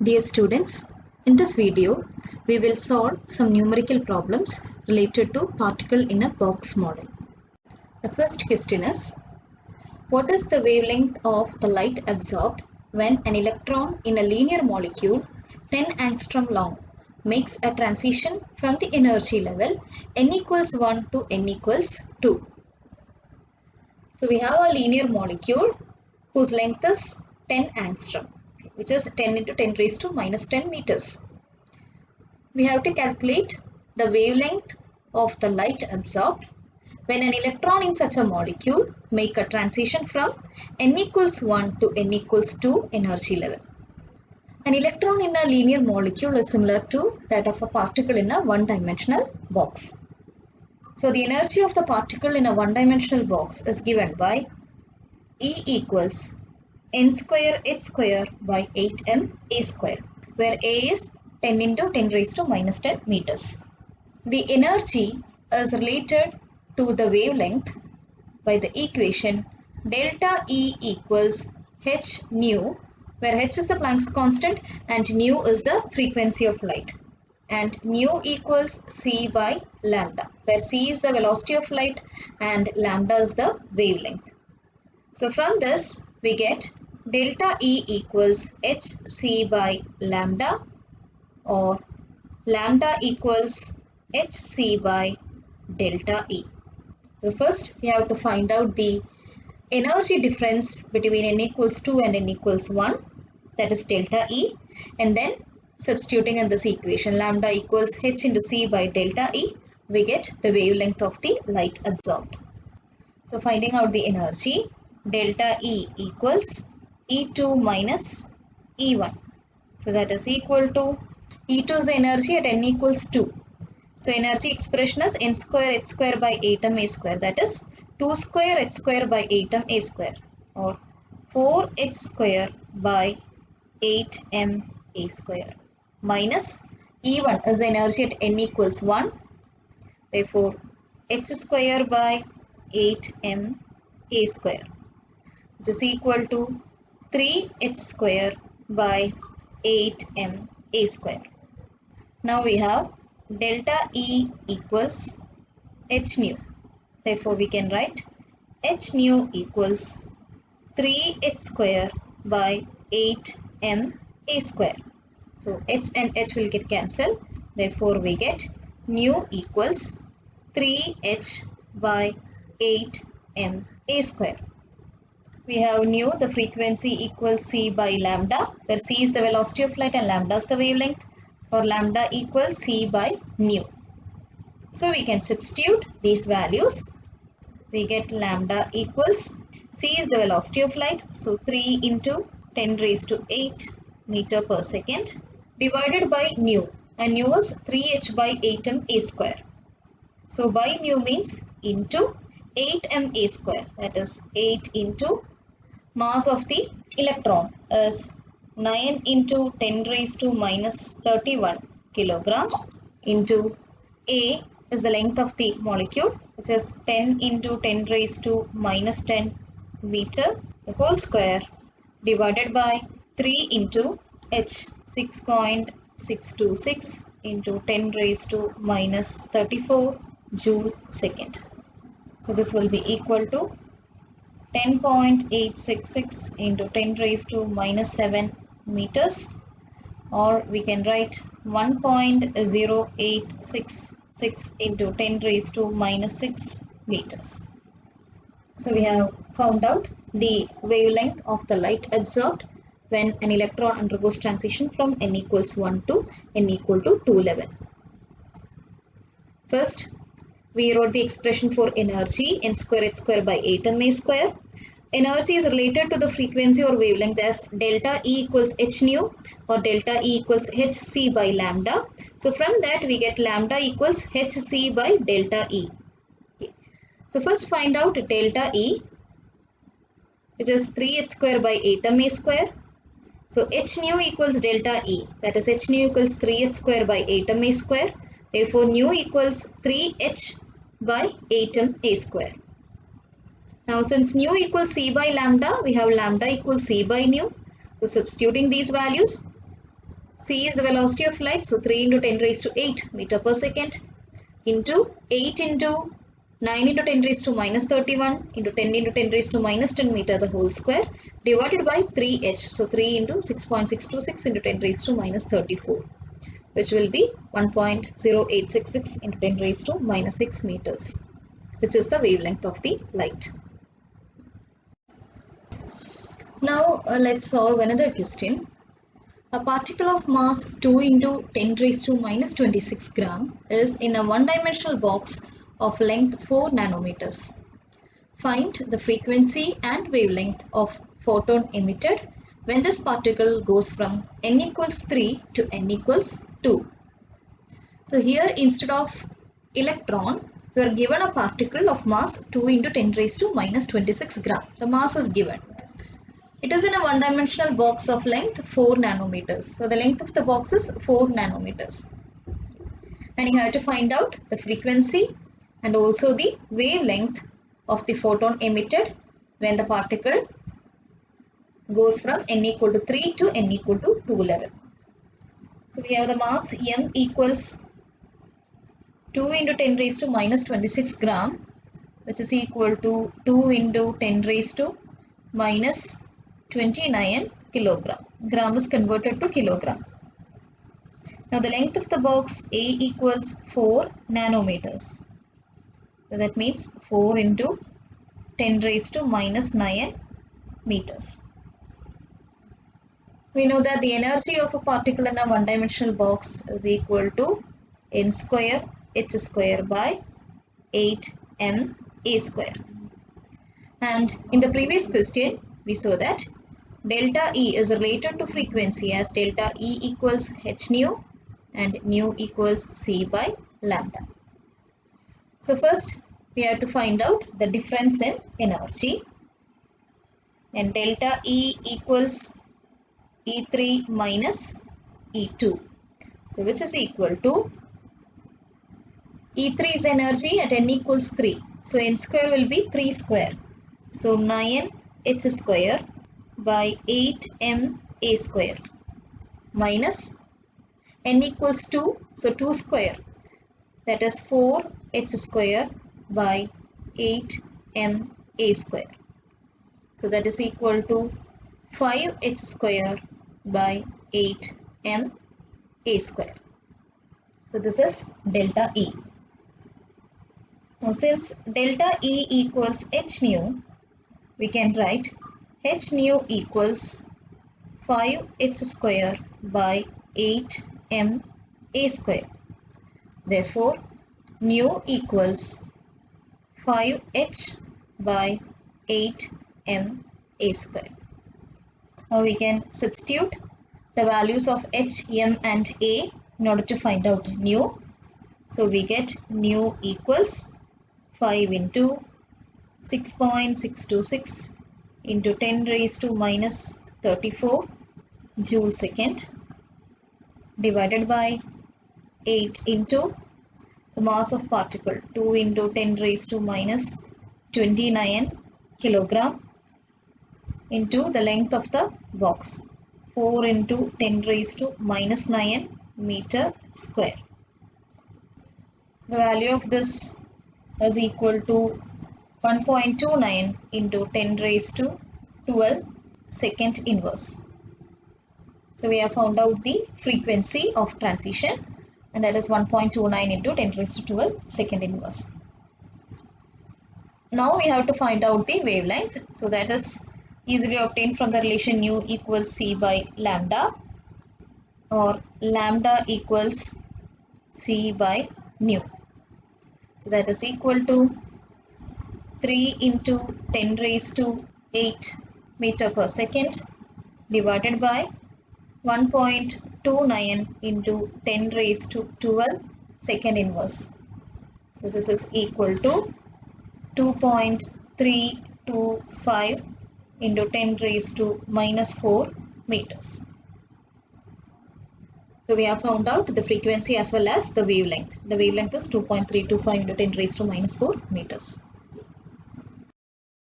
Dear students, in this video, we will solve some numerical problems related to particle in a box model. The first question is, what is the wavelength of the light absorbed when an electron in a linear molecule 10 angstrom long makes a transition from the energy level n equals 1 to n equals 2? So we have a linear molecule whose length is 10 angstrom, which is 10 into 10 raised to minus 10 meters. We have to calculate the wavelength of the light absorbed when an electron in such a molecule make a transition from n equals 1 to n equals 2 energy level. An electron in a linear molecule is similar to that of a particle in a one-dimensional box. So the energy of the particle in a one-dimensional box is given by E equals n square h square by 8m a square, where a is 10 into 10 raised to minus 10 meters. The energy is related to the wavelength by the equation delta E equals h nu, where h is the Planck's constant and nu is the frequency of light, and nu equals c by lambda, where c is the velocity of light and lambda is the wavelength. So from this we get delta E equals hc by lambda, or lambda equals hc by delta E. So first we have to find out the energy difference between n equals 2 and n equals 1, that is delta E, and then substituting in this equation lambda equals h into c by delta E, we get the wavelength of the light absorbed. So finding out the energy, delta E equals E2 minus E1. So that is equal to, E2 is the energy at n equals 2. So energy expression is n square h square by 8m a square, that is 2 square h square by 8m a square, or 4h square by 8m a square, minus E1 is the energy at n equals 1. Therefore h square by 8m a square, which is equal to 3h square by 8m a square. Now we have delta E equals h nu. Therefore we can write h nu equals 3h square by 8m a square. So h and h will get cancelled. Therefore we get nu equals 3h by 8m a square. We have nu, the frequency equals c by lambda, where c is the velocity of light and lambda is the wavelength, or lambda equals c by nu. So we can substitute these values. We get lambda equals, c is the velocity of light, so 3 into 10 raised to 8 meter per second, divided by nu, and nu is 3h by 8m a square. So by nu means into 8m a square, that is 8 into mass of the electron is 9 into 10 raised to minus 31 kilogram, into A is the length of the molecule, which is 10 into 10 raised to minus 10 meter, the whole square, divided by 3 into h, 6.626 into 10 raised to minus 34 joule second. So this will be equal to 10.866 into 10 raised to minus 7 meters, or we can write 1.0866 into 10 raised to minus 6 meters. So we have found out the wavelength of the light absorbed when an electron undergoes transition from n equals 1 to n equal to 2 level. First, we wrote the expression for energy, n square h square by 8m a square. Energy is related to the frequency or wavelength as delta E equals h nu, or delta E equals hc by lambda. So from that we get lambda equals hc by delta E. Okay. So first find out delta E, which is 3h square by 8m a square. So h nu equals delta E, that is h nu equals 3h square by 8m a square. Therefore nu equals 3h by 8m a square. Now since nu equals c by lambda, we have lambda equals c by nu. So substituting these values, c is the velocity of light, so 3 into 10 raised to 8 meter per second into 8 into 9 into 10 raised to minus 31 into 10 into 10 raised to minus 10 meter the whole square divided by 3h. So 3 into 6.626 into 10 raised to minus 34, which will be 1.0866 into 10 raised to minus 6 meters, which is the wavelength of the light. Now let's solve another question. A particle of mass 2 into 10 raised to minus 26 gram is in a one-dimensional box of length 4 nanometers. Find the frequency and wavelength of photon emitted when this particle goes from n equals 3 to n equals 2. So here, instead of electron, you are given a particle of mass 2 into 10 raised to minus 26 gram. The mass is given. It is in a one-dimensional box of length 4 nanometers. So the length of the box is 4 nanometers. And you have to find out the frequency and also the wavelength of the photon emitted when the particle goes from n equal to 3 to n equal to 2 level. So we have the mass m equals 2 into 10 raised to minus 26 gram, which is equal to 2 into 10 raised to minus 29 kilogram. Gram is converted to kilogram. Now the length of the box A equals 4 nanometers. So that means 4 into 10 raised to minus 9 meters. We know that the energy of a particle in a one-dimensional box is equal to n square h square by 8m a square. And in the previous question, we saw that delta E is related to frequency as delta E equals h nu and nu equals c by lambda. So first we have to find out the difference in energy, and delta E equals E3 minus E2. So which is equal to E3 is energy at n equals 3. So n square will be 3 square. So 9 h square by 8m a square minus n equals 2. So 2 square, that is 4 h square by 8m a square. So that is equal to 5 h square by 8m a square. So this is delta E. Now since delta E equals h nu, we can write h nu equals 5 h square by 8m a square. Therefore, nu equals 5h by 8m a square. Now we can substitute the values of h, m and a in order to find out nu. So we get nu equals 5 into 6.626 into 10 raised to minus 34 joule second divided by 8 into the mass of particle 2 into 10 raised to minus 29 kilogram into the length of the box 4 into 10 raised to minus 9 meter square. The value of this is equal to 1.29 into 10 raised to 12 second inverse. So we have found out the frequency of transition, and that is 1.29 into 10 raised to 12 second inverse. Now we have to find out the wavelength. So that is easily obtained from the relation nu equals c by lambda, or lambda equals c by nu. So that is equal to 3 into 10 raised to 8 meter per second divided by 1.29 into 10 raised to 12 second inverse. So this is equal to 2.325 into 10 raised to minus 4 meters. So we have found out the frequency as well as the wavelength. The wavelength is 2.325 into 10 raised to minus 4 meters.